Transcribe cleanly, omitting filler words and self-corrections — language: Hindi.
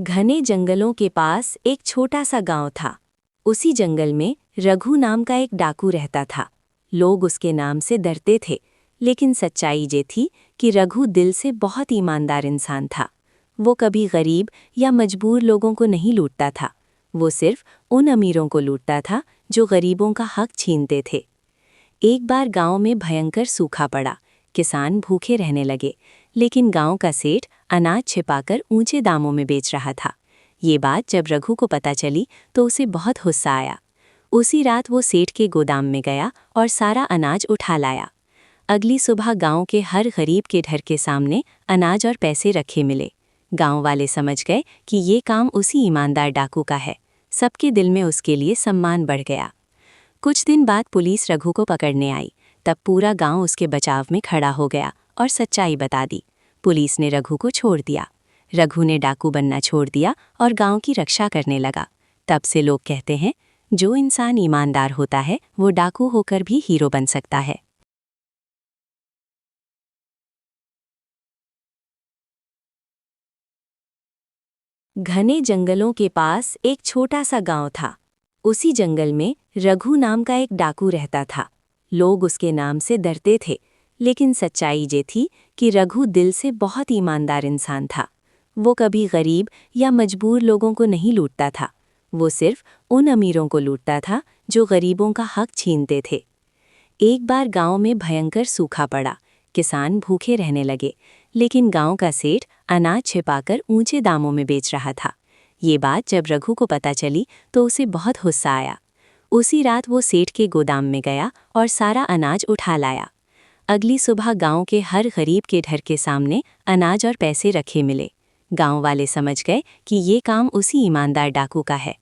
घने जंगलों के पास एक छोटा सा गांव था। उसी जंगल में रघु नाम का एक डाकू रहता था। लोग उसके नाम से डरते थे, लेकिन सच्चाई ये थी कि रघु दिल से बहुत ईमानदार इंसान था। वो कभी गरीब या मजबूर लोगों को नहीं लूटता था। वो सिर्फ उन अमीरों को लूटता था जो गरीबों का हक छीनते थे। एक बार गांव में भयंकर सूखा पड़ा। किसान भूखे रहने लगे, लेकिन गांव का सेठ अनाज छिपाकर ऊंचे दामों में बेच रहा था। ये बात जब रघु को पता चली तो उसे बहुत गुस्सा आया। उसी रात वो सेठ के गोदाम में गया और सारा अनाज उठा लाया। अगली सुबह गांव के हर गरीब के घर के सामने अनाज और पैसे रखे मिले। गांव वाले समझ गए कि ये काम उसी ईमानदार डाकू का है। सबके दिल में उसके लिए सम्मान बढ़ गया। कुछ दिन बाद पुलिस रघु को पकड़ने आई। तब पूरा गांव उसके बचाव में खड़ा हो गया और सच्चाई बता दी। पुलिस ने रघु को छोड़ दिया। रघु ने डाकू बनना छोड़ दिया और गांव की रक्षा करने लगा। तब से लोग कहते हैं, जो इंसान ईमानदार होता है वो डाकू होकर भी हीरो बन सकता है। घने जंगलों के पास एक छोटा सा गांव था। उसी जंगल में रघु नाम का एक डाकू रहता था। लोग उसके नाम से डरते थे, लेकिन सच्चाई ये थी कि रघु दिल से बहुत ईमानदार इंसान था। वो कभी गरीब या मजबूर लोगों को नहीं लूटता था। वो सिर्फ उन अमीरों को लूटता था जो गरीबों का हक छीनते थे। एक बार गांव में भयंकर सूखा पड़ा। किसान भूखे रहने लगे, लेकिन गांव का सेठ अनाज छिपाकर ऊंचे दामों में बेच रहा था। ये बात जब रघु को पता चली तो उसे बहुत गुस्सा आया। उसी रात वो सेठ के गोदाम में गया और सारा अनाज उठा लाया। अगली सुबह गांव के हर गरीब के घर के सामने अनाज और पैसे रखे मिले। गांव वाले समझ गए कि ये काम उसी ईमानदार डाकू का है।